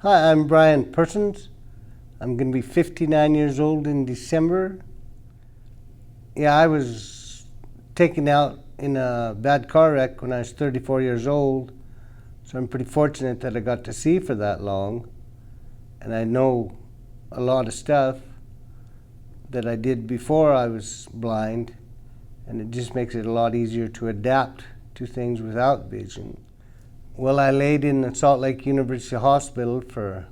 Hi, I'm Brian Persons. I'm going to be 59 years old in December. Yeah, I was taken out in a bad car wreck when I was 34 years old, so I'm pretty fortunate that I got to see for that long, and I know a lot of stuff that I did before I was blind, and it just makes it a lot easier to adapt to things without vision. Well, I laid in the Salt Lake University Hospital for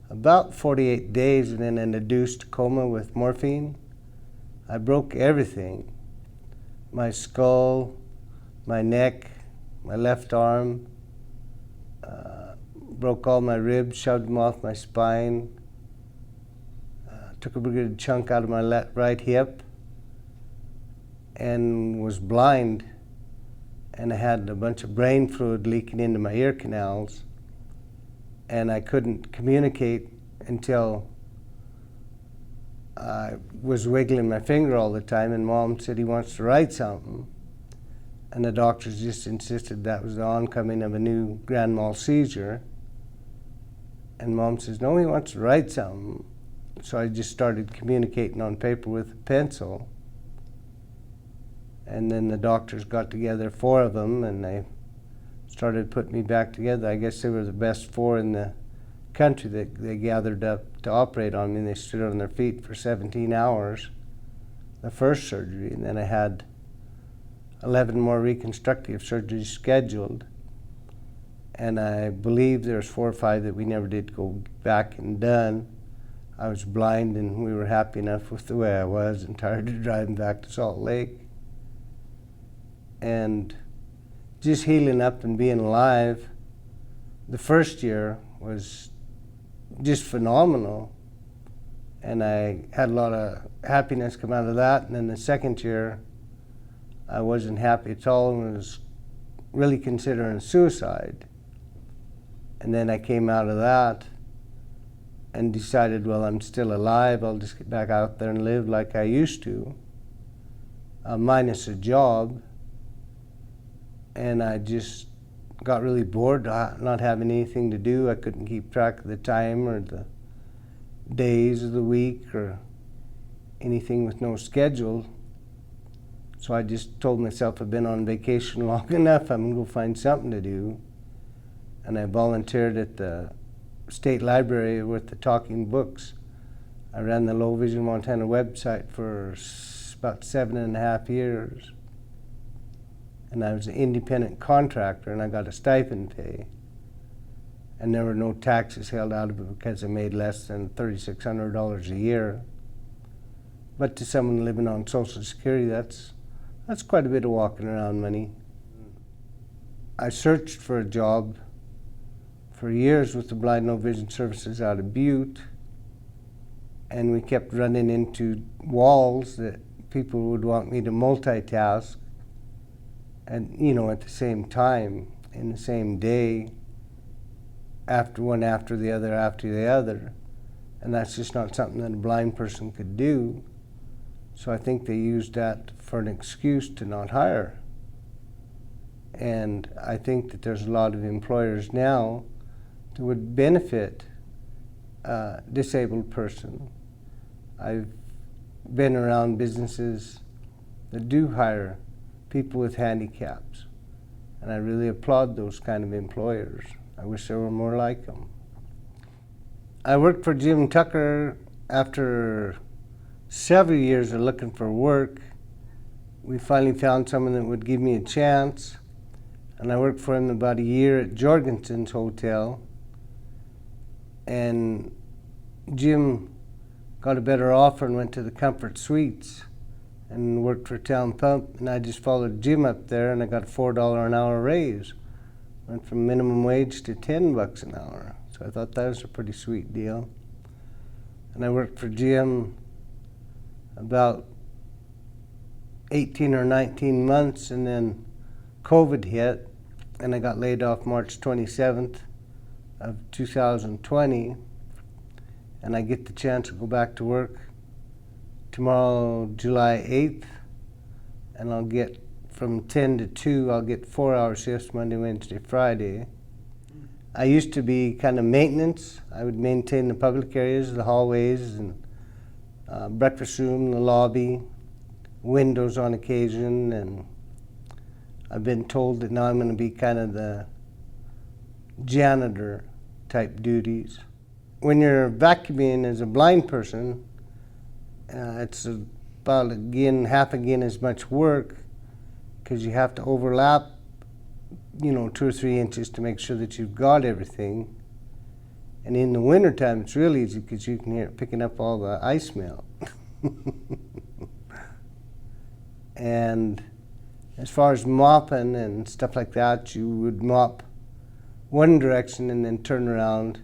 about 48 days and then in a induced coma with morphine. I broke everything. My skull, my neck, my left arm, broke all my ribs, shoved them off my spine, took a good chunk out of my right hip, and was blind. And I had a bunch of brain fluid leaking into my ear canals, and I couldn't communicate until I was wiggling my finger all the time, and Mom said he wants to write something, and the doctors just insisted that was the oncoming of a new grand mal seizure, and Mom says, no, he wants to write something. So I just started communicating on paper with a pencil, and then the doctors got together, 4 of them, and they started putting me back together. I guess they were the best 4 in the country that they gathered up to operate on me, and they stood on their feet for 17 hours, the first surgery, and then I had 11 more reconstructive surgeries scheduled, and I believe there's 4 or 5 that we never did go back and done. I was blind, and we were happy enough with the way I was and tired of driving back to Salt Lake. And just healing up and being alive, the first year was just phenomenal, and I had a lot of happiness come out of that. And then the second year, I wasn't happy at all and was really considering suicide. And then I came out of that and decided, well, I'm still alive, I'll just get back out there and live like I used to, minus a job. And I just got really bored not having anything to do. I couldn't keep track of the time or the days of the week or anything with no schedule. So I just told myself I've been on vacation long enough, I'm going to go find something to do. And I volunteered at the State Library with the Talking Books. I ran the Low Vision Montana website for about 7.5 years. And I was an independent contractor, and I got a stipend pay. And there were no taxes held out of it because I made less than $3,600 a year. But to someone living on Social Security, that's quite a bit of walking around money. I searched for a job for years with the Blind No Vision Services out of Butte, and we kept running into walls that people would want me to multitask. And, at the same time, in the same day, one after the other. And that's just not something that a blind person could do. So I think they used that for an excuse to not hire. And I think that there's a lot of employers now that would benefit a disabled person. I've been around businesses that do hire people with handicaps, and I really applaud those kind of employers. I wish there were more like them. I worked for Jim Tucker after several years of looking for work. We finally found someone that would give me a chance, and I worked for him about a year at Jorgensen's Hotel, and Jim got a better offer and went to the Comfort Suites and worked for Town Pump, and I just followed Jim up there, and I got a $4 an hour raise. Went from minimum wage to $10 an hour. So I thought that was a pretty sweet deal. And I worked for Jim about 18 or 19 months, and then COVID hit, and I got laid off March 27th of 2020, and I get the chance to go back to work tomorrow, July 8th, and I'll get from 10 to 2, I'll get 4-hour shifts Monday, Wednesday, Friday. I used to be kind of maintenance. I would maintain the public areas, the hallways, and breakfast room, the lobby, windows on occasion, and I've been told that now I'm going to be kind of the janitor type duties. When you're vacuuming as a blind person, it's about half again as much work, because you have to overlap 2 or 3 inches to make sure that you've got everything. And in the wintertime, it's really easy because you can hear it picking up all the ice melt. And as far as mopping and stuff like that, you would mop one direction and then turn around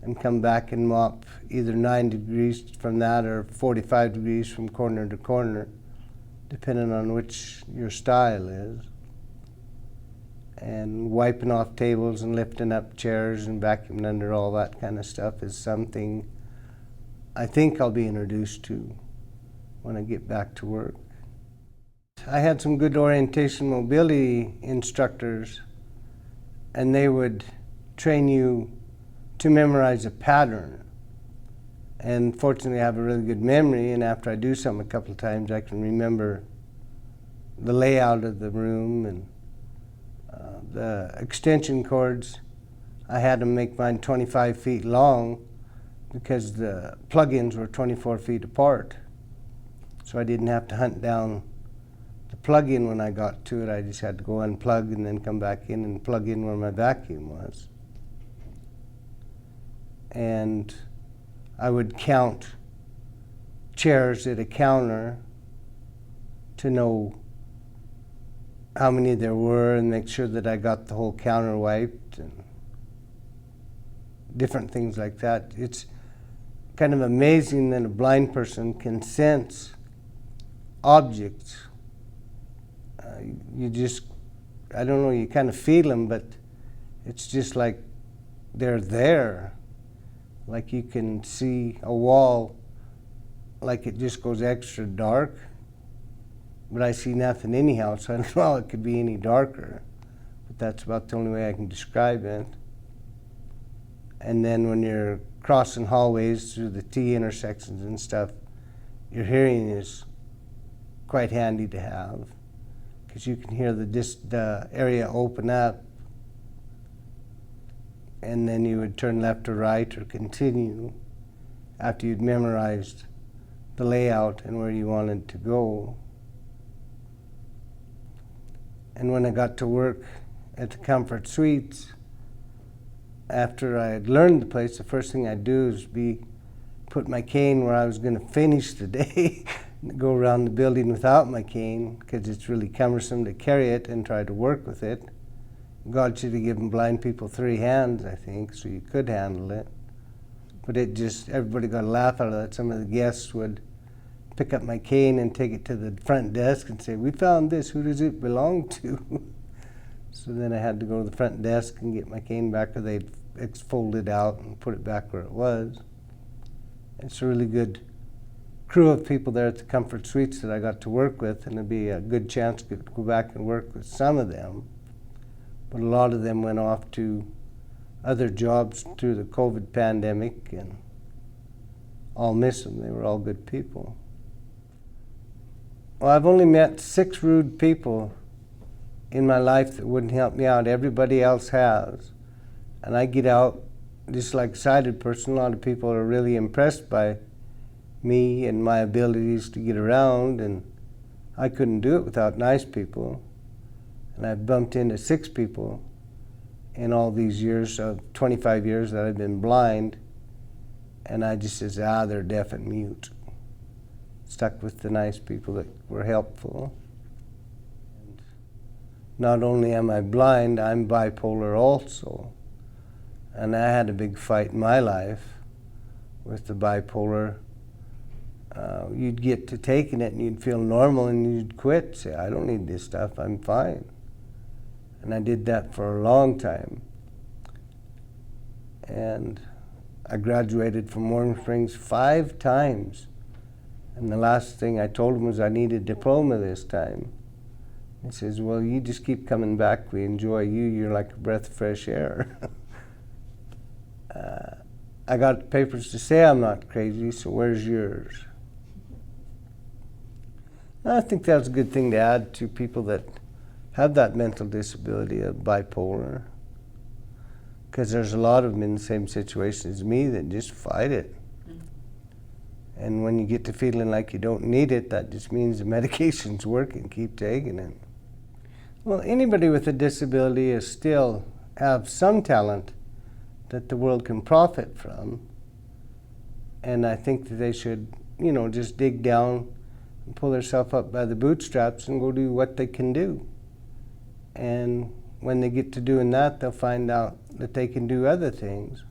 and come back and mop either 9 degrees from that or 45 degrees from corner to corner, depending on which your style is. And wiping off tables and lifting up chairs and vacuuming under, all that kind of stuff is something I think I'll be introduced to when I get back to work. I had some good orientation mobility instructors, and they would train you to memorize a pattern. And fortunately, I have a really good memory, and after I do something a couple of times, I can remember the layout of the room. And the extension cords, I had to make mine 25 feet long because the plug-ins were 24 feet apart. So I didn't have to hunt down the plug-in when I got to it. I just had to go unplug and then come back in and plug in where my vacuum was. And I would count chairs at a counter to know how many there were and make sure that I got the whole counter wiped and different things like that. It's kind of amazing that a blind person can sense objects. You just, I don't know, you kind of feel them, but it's just like they're there. Like you can see a wall, like it just goes extra dark. But I see nothing anyhow, so I don't know how it could be any darker. But that's about the only way I can describe it. And then when you're crossing hallways through the T intersections and stuff, your hearing is quite handy to have, because you can hear the area open up, and then you would turn left or right or continue after you'd memorized the layout and where you wanted to go. And when I got to work at the Comfort Suites, after I had learned the place, the first thing I'd do is put my cane where I was going to finish the day, go around the building without my cane, because it's really cumbersome to carry it and try to work with it. God should have given blind people 3 hands, I think, so you could handle it. But everybody got a laugh out of that. Some of the guests would pick up my cane and take it to the front desk and say, "We found this, who does it belong to?" So then I had to go to the front desk and get my cane back, or they'd fold it out and put it back where it was. It's a really good crew of people there at the Comfort Suites that I got to work with, and it'd be a good chance to go back and work with some of them. But a lot of them went off to other jobs through the COVID pandemic, and I'll miss them. They were all good people. Well, I've only met 6 rude people in my life that wouldn't help me out. Everybody else has. And I get out just like a sighted person. A lot of people are really impressed by me and my abilities to get around, and I couldn't do it without nice people. And I've bumped into 6 people in all these years of 25 years that I've been blind, and I just says, they're deaf and mute. Stuck with the nice people that were helpful. And not only am I blind, I'm bipolar also. And I had a big fight in my life with the bipolar. You'd get to taking it and you'd feel normal and you'd quit, say, I don't need this stuff, I'm fine. And I did that for a long time. And I graduated from Warm Springs 5 times. And the last thing I told him was I need a diploma this time. He says, well, you just keep coming back. We enjoy you. You're like a breath of fresh air. I got papers to say I'm not crazy, so where's yours? I think that's a good thing to add to people that have that mental disability of bipolar, because there's a lot of them in the same situation as me that just fight it. And when you get to feeling like you don't need it, that just means the medication's working. Keep taking it. Well, anybody with a disability is still have some talent that the world can profit from. And I think that they should, just dig down and pull themselves up by the bootstraps and go do what they can do. And when they get to doing that, they'll find out that they can do other things.